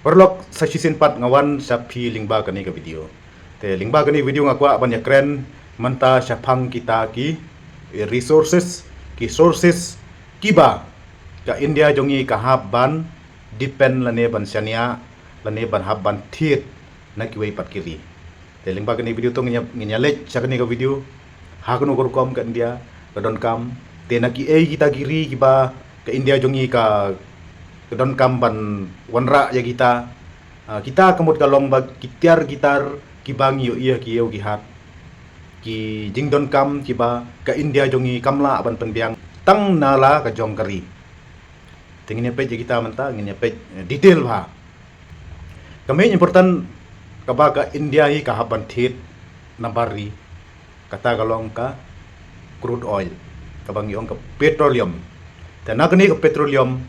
Warlock sa season 4 ngawan sa pi lingba kani ka video. Te lingba kani video nga kwa banyak keren manta sa pang kita ki resources ki sources kiba ka India jongi ka habban depend lane ban syania lane ban habban thit na kiwei pat kiri. Te lingba kani video to ngnya lech sa kani ka video ha kuno gor kom ka India ka don kam te na ki kita kiri kiba ka India jongi ka kedon kamban wanra ya kita kita kemut kalong bag kitiar gitar kibang yu iya ki yo gihat ki jingdon kam kiba ka India jongi kamla ban penbiang tang nala ka jong kari tingin pe kita menta ngin pe detail ba kami important kaba ka India hi ka haban thit nambari kata kalong ka crude oil kabang yong ka petroleum dan nagni ka petroleum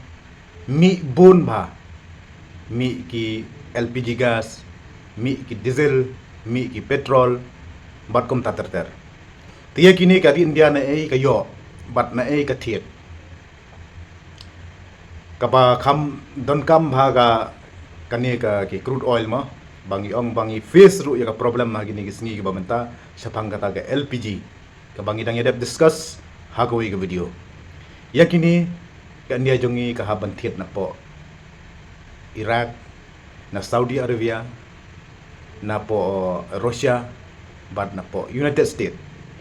mi bun ba mi ki LPG gas mi ki diesel mi ki petrol bat kom tater tiya kini ka India na ei kayo bat na ei ka thiet kaba kham don kam bhaga kani ka ki crude oil ma bangi face ru ya ka problem ma gini gisni ba menta sapang kata ka LPG ka bangi dang yadap discuss hagoi ka video yakini ka India jongi ka haban thiet na po Iraq na Saudi Arabia na po Russia bat na po United States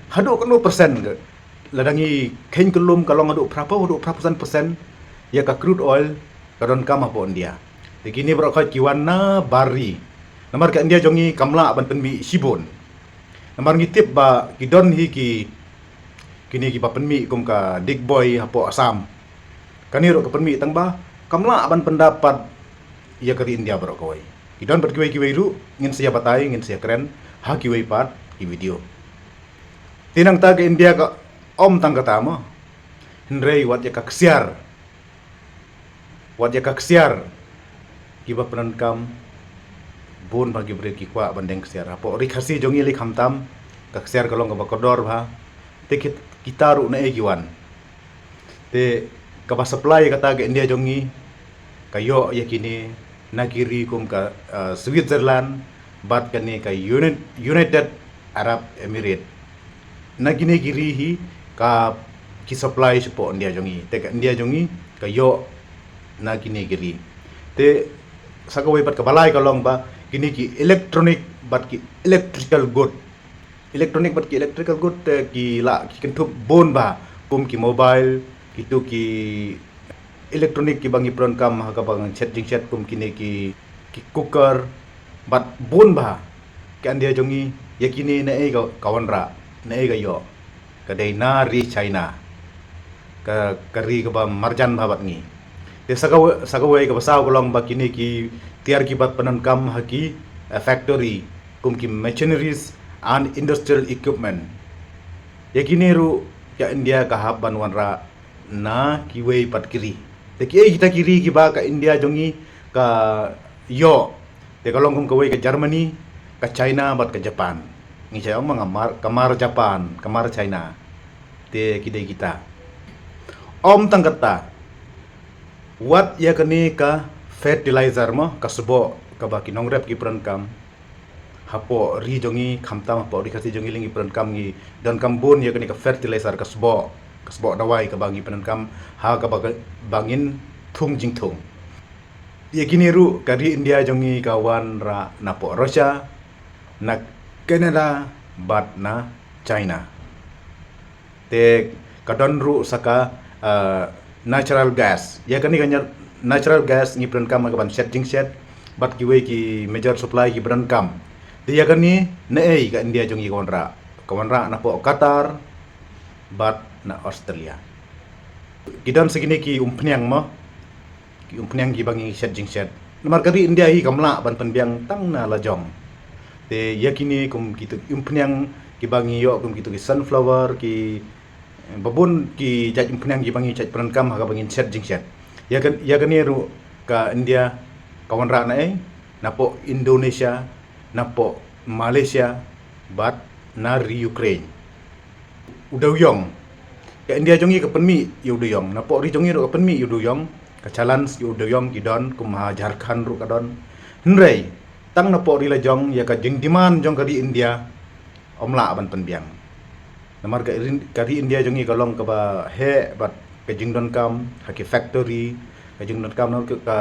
hadu kanu persen ke ladangi khen kelum kalong hadu berapa persen ya ka crude oil kadon kama po India begini berokhat kiwan na bari namar ka India jongi kamla ban penmi sibon namar ngitip ba kidon hi ki kini ki pa penmi kum ka dik boy hapo Assam kaniro ka penmi tang ba kamla ban pendapat ia kari India bro kawai kidon berkiwai ru ngin sia batai ngin sia keren ha kiwai pat ki video tinang ta ke India ka om tang kata mo henrei wat ya ka ksiar kiba penankam bun bagi beri ki kwa bandeng ksiar apo ri khasi jongi li khamtam ka ksiar kalong ka bakodor ba te kita ru na egiwan te kaba supply kata ke India jongi kayo yakini nagiri kum ka Switzerland bat kani ka United Arab Emirates nagini giri hi ka ki supply po India jongi te ka India jongi kayo nagini giri te sakawai bat ka balai kalong ba kini ki electronic bat ki electrical good te ki la ki kentup bon ba kum ki mobile itu ki elektronik ki bangi pron kam ha ka bang chat kum kini ki cooker bat bun ba kan dia jongi yakini na ei kawanra na ei gayo kadai na ri China ka kari ka ba marjan ba bat ni te sagawai ka basaw kolong ba kini ki tiar ki bat panan kam ha ki factory kum ki machineries and industrial equipment yakini ru ya India ka haban wanra na kiwei pat kiri te ki kita kiri ki ba ka India jongi ka yo te kalong kum kawei ka Germany ka China bat ka Japan ngi saya kamar Japan kamar China te kidai kita om tangkata wat ya kani ka fertilizer mo ka subo ka ba kinong rep ki pran kam hapo ri jongi khamtam hapo ri khasi jongi lingi pran kam ngi dan kambun ya kani ka fertilizer ka subo dawai ka bangi penankam ha ka bangin thung jing thung ye kini ru kari India jongi kawan ra na po Russia na Canada bat na China te kadon ru saka natural gas ya kani kanya natural gas ni penankam ka ban set bat kiwe ki major supply ki penankam dia kani na ei ka India jongi kawan ra na po Qatar bat na Australia kidan segini ki umpniang ki bangi set namar kari India hi kamla ban penbiang tang na lajong te yakini kum kitu umpniang ki bangi yo kum kitu ki sunflower ki babun ki jaj umpniang ki bangi jaj penankam ha bangi set ya kan ru ka India kawan ra na na po Indonesia na po Malaysia bat na Ukraine udayong ka India jongi ka penmi yu duyong na po ri jongi ro ka penmi yu duyong ka challenge yu de yom ki don kuma Jharkhand ru ka don hnrei tang na po ri la jong ya ka jing demand jong ka di India omla ban pen biang namar ka di India jong i ka long ka ba he bat ka jing don kam ha ki factory ka jing don kam no ka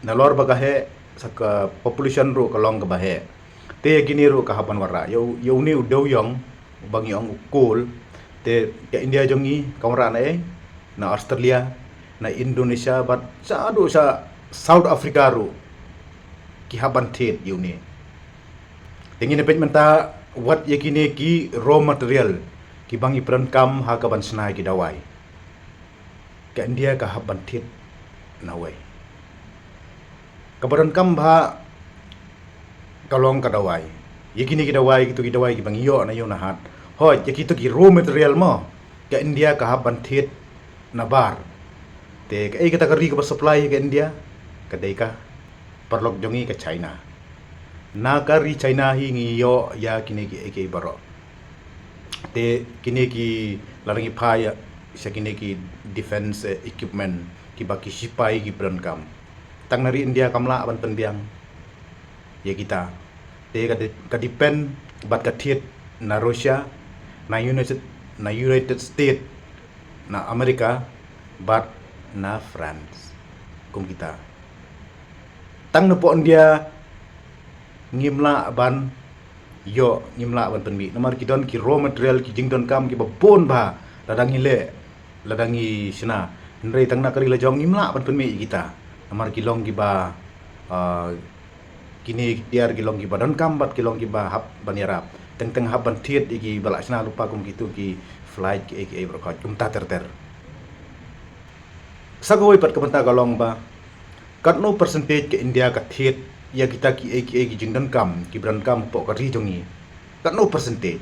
na lor ba ka he sak population ru ka long ka ba he te kini ru ka hapan wara yo ni udeu yong bang yong ukul te ka India jong i kamra na Australia na Indonesia bat sa South Africa ru ki haban thet yuni tingin pet menta wat yakini ki raw material ki bangi peran kam ha ka ban snai ki dawai ka India ka haban thet nawai kabaran kam bha kalong ka dawai yakini ki dawai ki bangi yo na yo na hat hoi yakito ki raw material mo ka India ka haban thet na bar te ka kita kari ka supply ka India ka dei ka parlok jongi ka China na kari China hi ngi yo ya kini ki baro te kini ki larangi phaya sa kini ki defense equipment ki baki sipai ki peran kam tang nari India kamla ban penbiang ya kita te ka depend bat ka thiet na Russia na United States na Amerika bat na France kum kita tang na po India ngimla ban yo ngimla ban penmi namar ki don ki raw material ki jingdon kam ki babon ba ladangi sina ndrei tang na kari la jong ngimla ban penmi kita namar ki long ki ba kini tiar ki long ki ba don kam bat ki long ki ba hab ban yarap teng hab ban thiet ki bala sina lupa kum kitu ki flight ki berkhat kum ta ter sagoi pat kabanta galong ba kat no percentage ke India ka thiet ya kita ki jingdan kam ki brand kam po ka ri jongi kat no percentage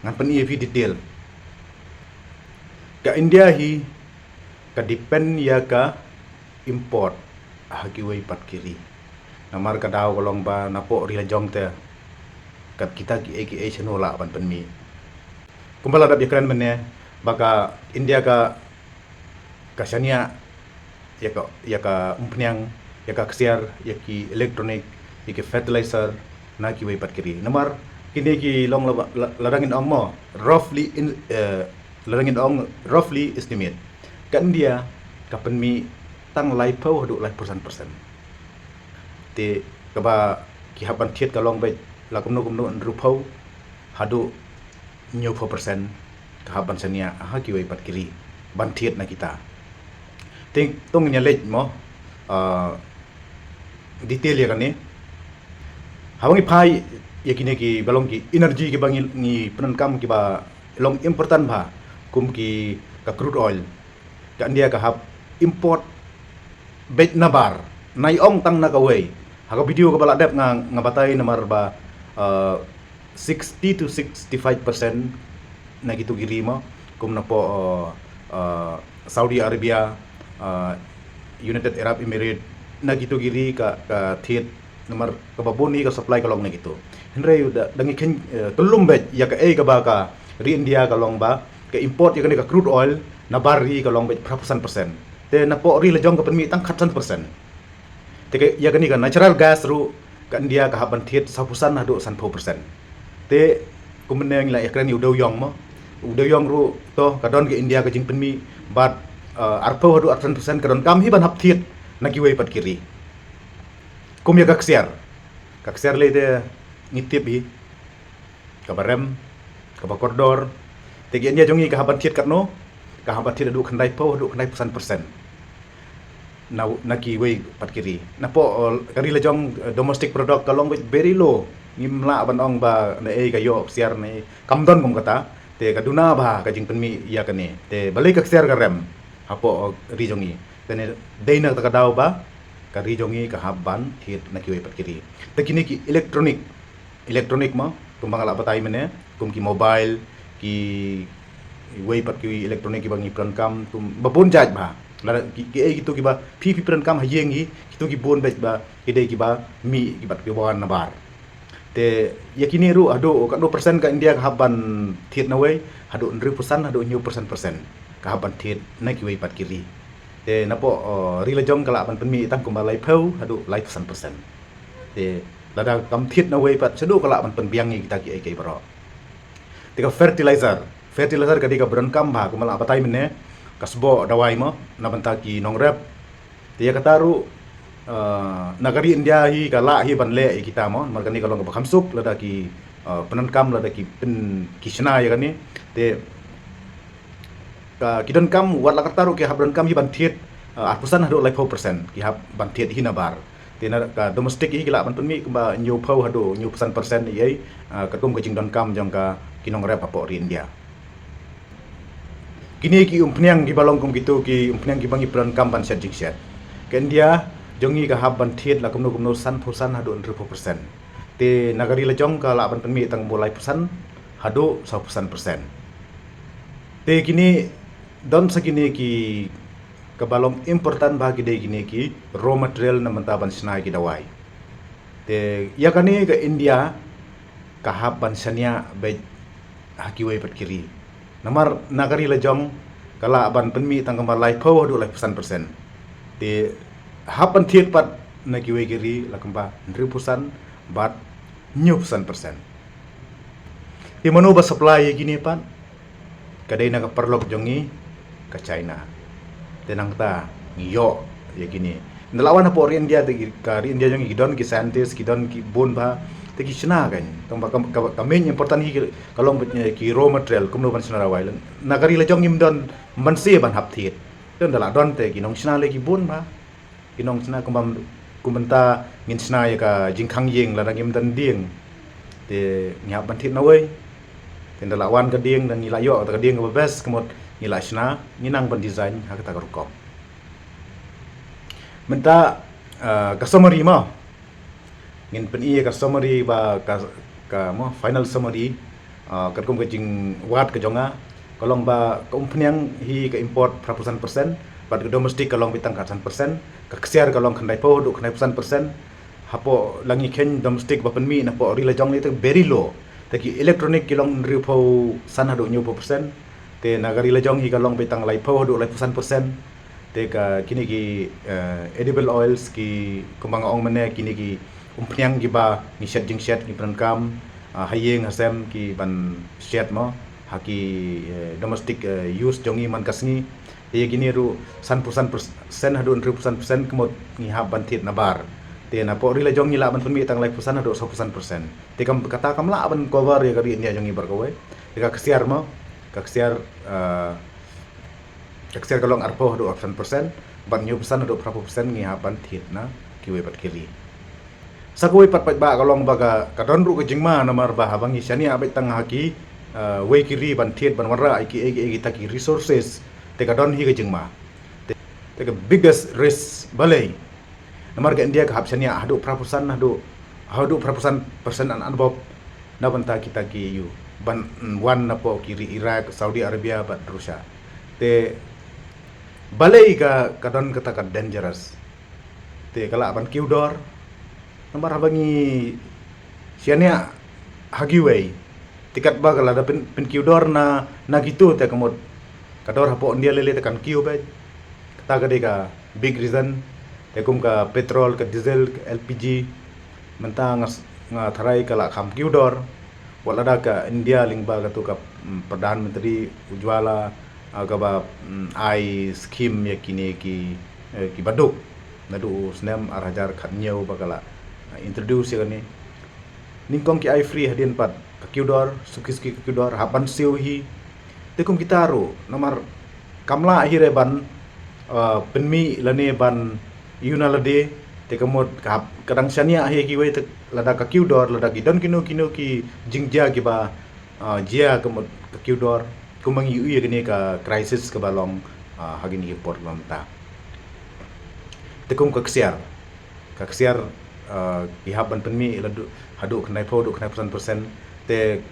ngan pen EV detail ka India hi ka depend ya ka import hagi wei pat kiri namar ka daw galong ba na po ri la jong te kat kita ki chenola ban pen mi kumbala dab yakran menne baka India ka kasania ya ka umpnyang ya ka ksiar ya ki electronic ya ki fertilizer na ki wei pat kiri namar kini ki long larangin ong mo roughly estimate ka India ka penmi tang lai pau hadu lai persen te ka ba ki haban thiet ka long bai la kumno ru pau hadu nyu persen ka haban sania ha ki wei pat kiri ban thiet na kita ting tong nya lej mo detail ya kan ni hawangi phai ya kini ki balong ki energy ki bangi ni penan kam ki ba long important ba kum ki ka crude oil ka India ka hab import bet nabar nai ong tang na ka wei ha video ka bala dep nga batay namar ba 60 to 65% na gitu giri mo kum na po Saudi Arabia United Arab Emirates na gitu giri ka thiet namar ka baboni ka supply ka long na gitu henry uda dangi ken tulum bet ya ka ka ba ka ri India ka long ba ka import ya ka crude oil na bari ka long bet persen te na po ri la jong ka penmi tang 100% te ya ka ni ka natural gas ru ka India ka haban thiet sapusan na do 100% te kumeneng la yakran udeu yong mo udeu yong ru to ka don ka India ka jing penmi bat arpo hadu 100% karon kam hi ban hap thiet nagiway pat kiri kum ya kaksiar le de ngitip hi kabarem kabakordor tegi nya jongi ka haban thiet katno ka haban thiet adu khandai po adu khandai persen na nagiway pat kiri na po kari la jong domestic product kalong with very low ngimla ban ong ba na ka yo siar ne kamdon kum kata te kaduna ba ka jing penmi ya kane te balik kaksiar ka rem hapo rijongi tene deina ta daw ba ka rijongi ka haban thiet na kiwei pat kiri te kini ki electronic ma tumbang ala batay mene kum ki mobile ki wei pat ki electronic ki bangi pran kam tum babon jaj ba la ki gitu ki ba pi pran kam hayengi gitu ki bon bet ba kidai ki ba mi ki bat ki bawan na bar te yakini ru ado ka 2% ka India ka haban thiet na wei ado 100% ado new persen ka haban thiet na ki wei pat kiri te napo ri la jong kala ban penmi tang kum lai phau hadu lai persen te lada kam thit na wei pat sedu kala ban pen biang kita ki ai bro te ka fertilizer ka di ka bron kam ba kum la batai mene kasbo dawai mo na banta ki nong rep te ya kataru nagari India hi kala hi ban le kita mo margani kalong ka khamsuk lada ki penan kam lada ki pen kisna ya kani te kidon kam wat lakar taru ki habron kam hi ban thiet arpusan hadu lai 4% ki hab ban thiet hi nabar tina ka domestic hi kila ban penmi ba nyu phau hadu nyu persen ye katum ka jingdon kam jong ka kinong rep apo ri India kini ki umpniang ki balong kum gitu ki umpniang ki bangi plan kam ban set jingset ke India jongi ka hab ban thiet la kumno san phusan hadu 4% te nagari la jong ka la ban penmi tang bolai persen hadu 100% te kini don sakini ki kabalong important bagi de gini ki raw material na mantaban snai ki dawai te ya kani ke India kahap ban sania be hakiwai pat kiri namar nagari lejong kala ban penmi tang kamar lai phau hadu lai persen te hapan thiet pat na kiwai kiri la kamba 100% bat new persen te mano ba supply gini pan kadai na perlok jongi ke China tenang ta ngiyo ya gini nalawan apa orang India ka India jong gidon ki scientist gidon ki bon ba te ki China kan tong ba main important hi kalong ki raw material kumno ban China rawai nagari la jong imdon mansi ban hap thit don dala don te ki nong China le ki bon ba ki nong China kumbanta ngin China ya ka jingkhang yeng la dang imdan ding te nyap ban thit na wei ten dala wan ka ding dan nila yo ka ding ka best kemot nila China nginang ban design ha ka rukom menta ka summary mo ngin pen iya ka summary ba ka mo final summary ka kum ka jing wat ka jonga kalong ba ka umpniang hi ka import prapusan persen but ka domestic kalong bitang ka persen ka kesiar kalong khandai po du khandai persen hapo langi ken domestic ba penmi na po ri la jong ni te very low taki electronic kilong ripo san hadu nyu persen te nagari la jong hi kalong bitang lai po hadu lai persen te ka kini ki edible oils ki kumbang ong mane kini ki umpniang gi ba ni shet jing shet ni prankam hayeng hasem ki ban shet mo haki domestic use jongi man kasni te kini ru san persen hadu 100% kemot ngi hab ban thit nabar te na po ri la jong ila ban penmi tang lai pusan hadu 100% te kam kata kam la ban cover ya kari India jongi bar kowe te ka kesiar mo kaksiar kalong arpo hadu 100% ban nyu pesan hadu berapa persen ngi haban thit na kiwe pat kiri sakoi pat ba kalong baga kadon ru ke jingma namar ba habangi shani abai tang haki we kiri ban thit ban warra iki taki resources te kadon hi ke jingma te ka biggest risk balai namar ke India ka hab shani hadu prapusan hadu persen an bob na banta kita ki yu ban wan na po kiri Iraq Saudi Arabia bat Rusia te balai ka kadon kata ka dangerous te kala ban kiudor nambar habangi siania hagiwei tikat ba kala da pen kiudor na gitu te kamot kador hapo India lele te kan kiu ba kata ka de ka big reason te kum ka petrol ka diesel ka LPG mentang nga tharai kala kham kiudor wala da ka India lingba ka tu ka Perdana Menteri Ujwala ka ba ai scheme ya kini ki baduk nadu snem arajar khatnyau bakala introduce ya ni ningkong ki ai free hadin pat ka kiudor sukiski ka kiudor haban siu hi tekum kitaro nomor kamla ahire ban penmi lane ban yunalade te kamot kadang shania he ki we lada ka kiudor lada ki don kino ki jingja ki ba jia kamot ka kiudor kumang yu ye gini ka crisis ka balong hagini ki problem ta te kum ka ksiar ki haban penmi ladu hadu knai po du knai persen te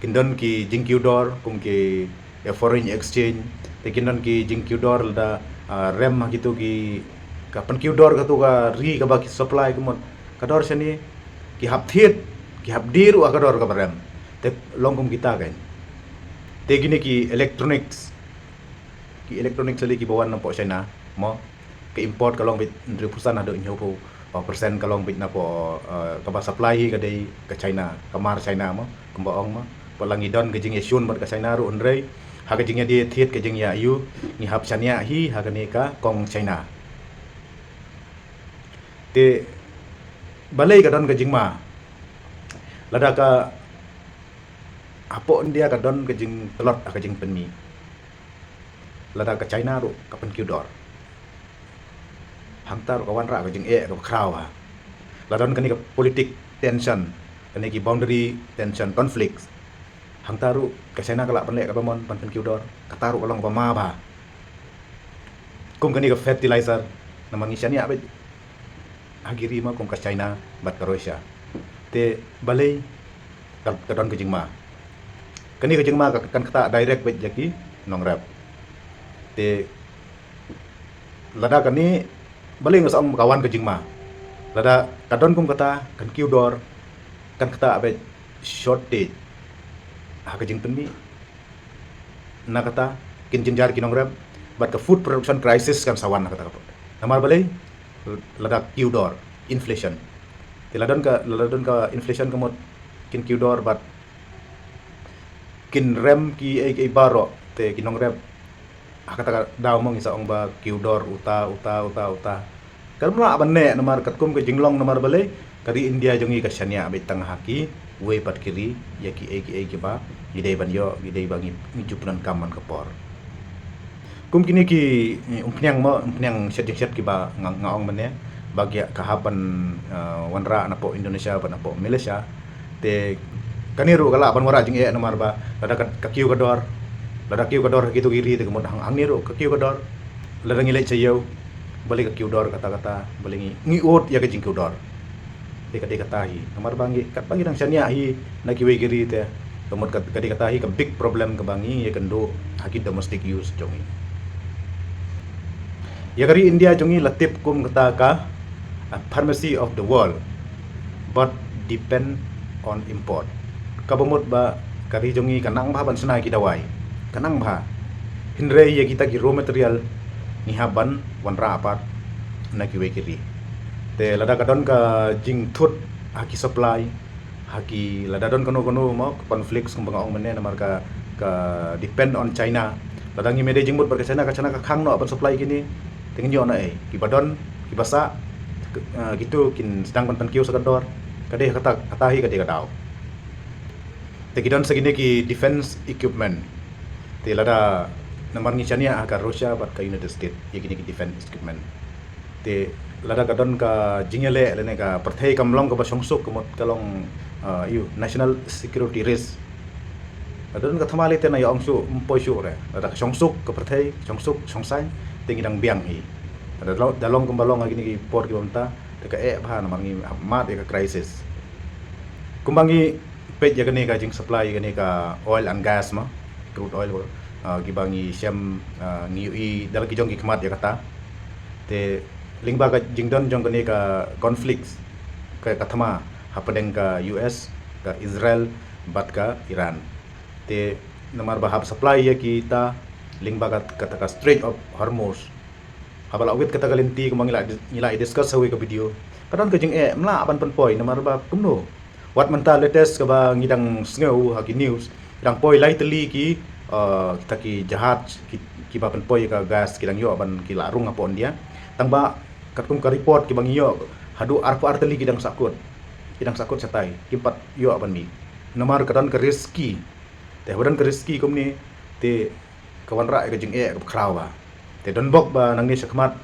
kindon ki jing kiudor kum ki foreign exchange te kindon ki jing kiudor lada rem gitu ki kapan kiudor ka tu ka ri ka ba ki supply kumot kador sini ki hap thiet ki hap diru kador ka barem te longkum kita kan te gini ki electronics ki elektronik seli ki bawan nampo China mo ke import kalong bit dari pusan ada inyo po persen kalong bit na po kaba supply ka day ke China kamar China mo kumbaong mo palangi don ke jing yasyun mat ka China ru unrei ha ke jing ya dia thiet ke jing ya yu ni hap chania hi ha ke ne ka kong China te balai ka don ke jing ma lada ka apo India ka don ke jing telot ka jing penmi lada ka China ru ka pen kiudor hangtar kawan ra ka jing ka kraw ha ladon kani ka politik tension kani ki boundary tension conflicts hangtaru ka China kala penlek ka pamon pan kiudor kataru kalong pama ba kum kani ka fertilizer namangi China be agiri ma kum ka China bat ka Russia te balai ka don ka jing ma kani ka jing ma ka kan kata direct bet jaki nong rap te lada kani balai ngasam kawan ke jing ma lada kadon kum kata kan kiudor kan kata abet shortage ha ke jing penmi na kata kin jinjar kinong rap but the food production crisis kan sawan na kata kapot namar balai lada kiudor inflation te ladon ka inflation kamot kin kiudor but kin rem ki ai baro te kinong rap kata daw mong isa ong ba kiudor uta karena abanne namar katkum ke jinglong namar balai kari India jongi ka Shania be tang haki we pat kiri yaki eki ba gidei banyo gidei bangi jupunan kaman kapor kum kini ki umpnyang set ki ba ngaong mane bagi kahapan wanra na po Indonesia pa na po Malaysia te kaniru kala apan wara jing namar ba lada ka kiu kador gitu giri te kemod hang niru ka kiu kador lada ngilai chayo balik ke kiudor kata-kata balik ngiut ya ke jing kiudor deka katahi namar bangi kat bangi nang Shania hi na kiwe giri te kemod katahi ka big problem ke bangi ya kendo haki domestic use jongi ya kari India jongi latip kum kata ka pharmacy of the world but depend on import kabamot ba kari jongi kanang ba ban senai ki dawai kanang ba hinre ya kita ki raw material ni haban wanra apat na kiwe kiri te lada kadon ka jing thut haki supply haki lada don kono mo conflicts kung bangaong mene namar ka depend on China lada ngi mede jing mut bar ka China ka khang no apan supply kini tingin yo na ki badon ki basa gitu kin sedang pan kiu sakador kade katahi kade kadaw te kidon segini ki defense equipment te lada namar ngi China ka Russia bat ka United States ye kini ki defense equipment te lada kadon ka jingele lene ka perthei kamlong ka basongsuk kamot kalong national security risk adon ka thamali te na yongsu mpoisu re lada songsuk ka perthei songsuk songsai tingidang biang hi ada dalong kumbalong gini ki port ki bamta te ka bha namar ngi mat ka crisis kumbangi pet ya gani ka jing supply gani ka oil and gas ma crude oil gibangi siam ngiui dalagi jong ki kmat ya kata te lingba ka jingdon jong kani ka conflicts ka kathama hapadeng ka US ka Israel bat ka Iran te namar bahab supply ya kita lingba ka kata ka Strait of Hormuz habala awit kata kalinti kumangila nila i-discuss hawi ka video kadon ka jing mla apan panpoy namar ba kumno what mental latest ka ba ngidang sngew haki news dang poy lightly ki kita ki jahat ki ba panpoy ka gas kilang yo ban ki larung apon dia tangba katkum ka report ki bang yo hadu arpo arteli kidang sakut satai kimpat yo apan mi namar kadon ka risky te hodan ka risky kumni te kawan ra ka jing ka kraw ba te don bok ba nang ni sakmat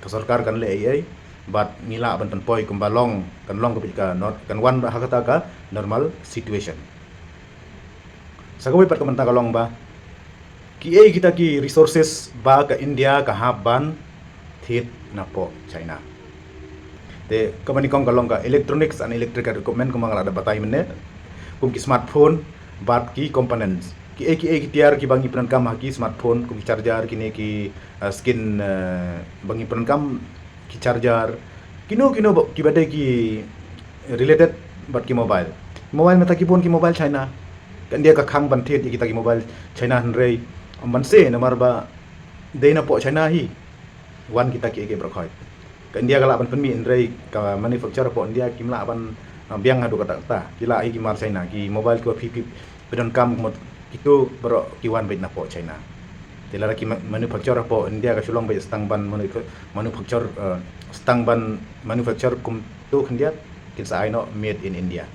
ka sarkar kan le ai bat nila ban panpoy kumbalong kan long ka not kan wan ba hakata ka normal situation sagawi pat kamanta kalong ba ki kita ki resources ba ka India ka haban thit na po China te kamani kong kalong ka electronics and electrical equipment kumang ada batay mene kum ki smartphone bat ki components ki tiar ki bangi penankam ki smartphone kum ki charger kini ki skin bangi penankam ki charger kino ki badai ki related bat ki mobile meta ki pun ki mobile China kan dia ka khang ban thit kita ki mobile China hanrei banse namar ba dei na po China hi wan kita ki ke berkhoi ke India kala ban penmi indrai ka manufacturer po India kimla ban biang hadu kata ta kila ai ki mar China ki mobile ko pp pedon kam mo itu bro ki wan bait na po China tilara ki manufacturer po India ka sulong bait stang ban manufacturer stang ban manufacturer kum tu India kin sa ai no made in India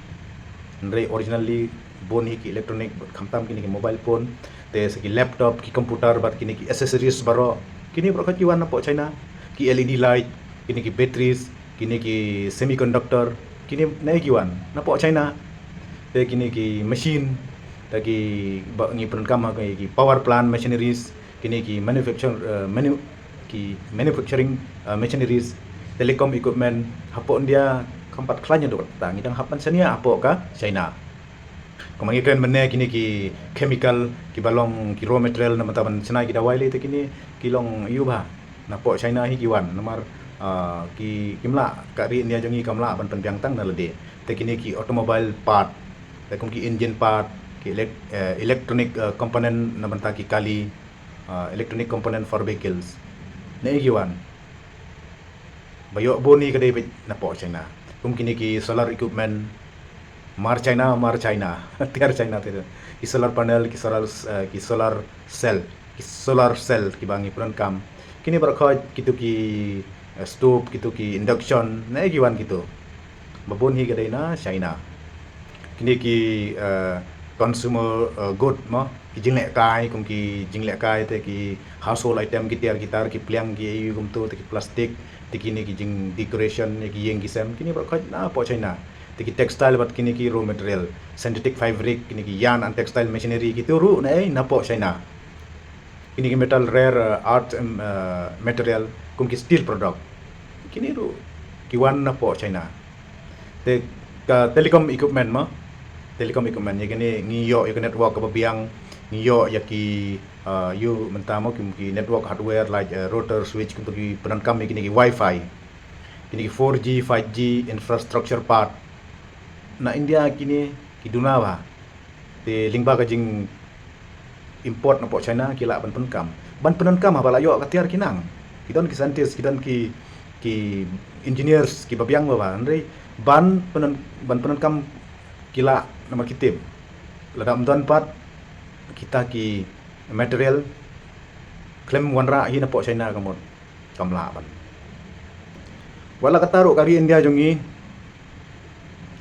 indrai originally bon hi ki electronic khamtam kini ki mobile phone te saki laptop ki computer bat kini ki accessories baro kini bro ki wan na po China ki LED light kini ki batteries kini ki semiconductor kini nai ki wan na po China te kini ki machine ta ki ngi penkam ki power plant machineries kini ki manufacturing machineries telecom equipment hapo India kampat klanya do ta ngidang hapan sania apo ka China kumangi kan menne kini ki chemical ki balong ki raw material na mataban senai kita waile te kini kilong iu ba na po China hi kiwan nomor ki kimla kari India jongi kamla ban penbiang tang na lede te kini ki automobile part te kum ki engine part ki electronic component na banta ki kali electronic component for vehicles na kiwan bayo boni kadai na po China kum kini ki solar equipment mar China tiar China te ki solar panel ki solar cell ki bangi puran kam kini berkhoj kitu ki stove kitu ki induction na giwan gitu babon hi gadai na China kini ki consumer good mo ki jinglek kai kum ki jinglek kai te ki household item ki tiar gitar ki pliang ki kum tu te ki plastic te kini ki jing decoration ki yeng ki sem kini berkhoj na po China tiki textile bat kini ki raw material synthetic fabric kini ki yarn and textile machinery ki turu na po China kini ki metal rare art material kum ki steel product kini ru ki wan na po China te ka telecom equipment ya kini ngiyo ya network ka biang ngiyo ya ki you mentamo ki network hardware like router switch kum ki penankam kini ki wifi kini ki 4G 5G infrastructure part na India kini kiduna ba te lingba ka jing import na po China kila ban penkam bala yo ka tiar kinang kidon ki scientist kidon ki engineers ki babiang ba andrei ban penkam kila nama kitip ladam don pat kita ki material klaim wanra hi na po China kamot kamla ban wala kataru kari India jongi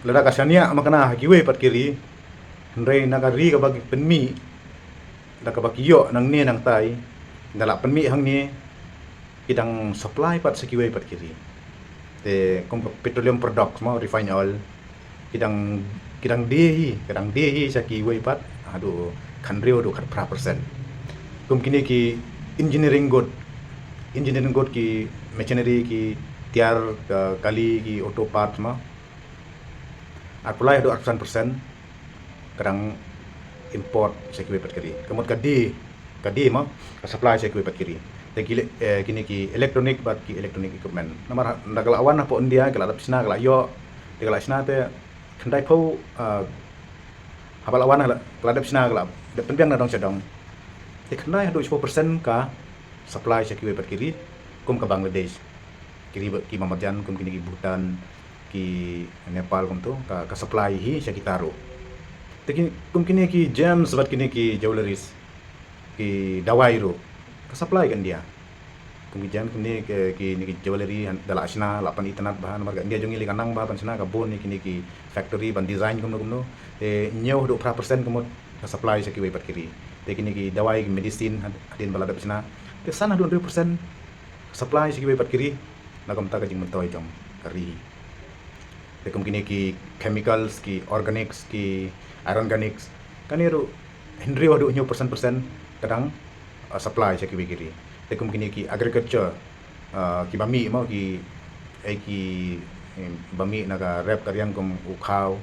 lada kasania makana hakiwe pat kiri ndrei nagari ka bagi penmi da ka bagi yo nang ne nang tai dala penmi hang ni idang supply pat sekiwe pat kiri te kom petroleum products mo refined oil idang dehi sakiwe pat adu kanrio do kat persen kum kini ki engineering good ki machinery ki tiar kali ki auto parts ma apply 100% kadang import sekue pat kiri kamot kadi mo supply sekue pat kiri te kini ki electronic bat ki electronic equipment namar ndagalawan na po India kala dapsna kala yo te kala sna te khandai pho habalawan kala dapsna kala penbiang na dong sedong te khandai 20% ka supply sekue pat kiri kum ka Bangladesh kiri ki Mamadjan kum kini ki Bhutan ki Nepal kum tu ka supply hi sakitaro tekin kum kini ki gems bat kini ki jewelries ki dawai ro ka supply kan dia kum ki gem kini ki jewelry dala asna lapan itanat bahan marga India jongi li kanang ba pan sna ka bon ni kini ki factory ban design kum no te nyau 20% kum ka supply sakiwe pat kiri te kini ki dawai ki medicine adin bala dap sna te sana 20% supply sakiwe pat kiri na kum ta ka jing mentoy jong kari tekum kini ki chemicals ki organics ki inorganics kaniru henry wadu nyu persen kadang supply sa ki kiri tekum kini ki agriculture ki bami mo ki bami naga rep karyang kum ukhaw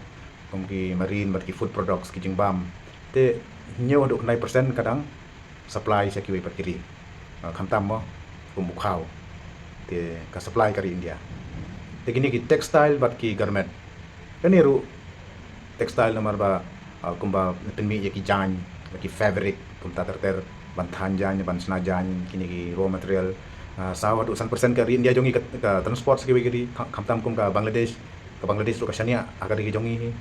kum ki marine mat ki food products ki jingbam te nyu wadu nai persen kadang supply sa ki pat kiri khamtam mo kum ukhaw te ka supply kari India te kini ki textile bat ki garment kaniru textile namar ba kumba penmi ki jan ki fabric kum ta ter ban thanjan ban senajan kini ki raw material sawat usan persen ka India jongi ka transport sekiwi kiri kamtam kum ka Bangladesh lu ka Shania agar ki jongi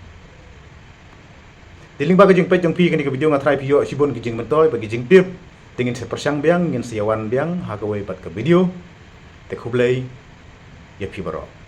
tiling ba jing pe jong pi kini ka video ngatrai pio sibon ki jing mentoy bagi jing tip tingin se persyang biang ngin siawan biang ha ka wei pat ka video te khublei ya pi baro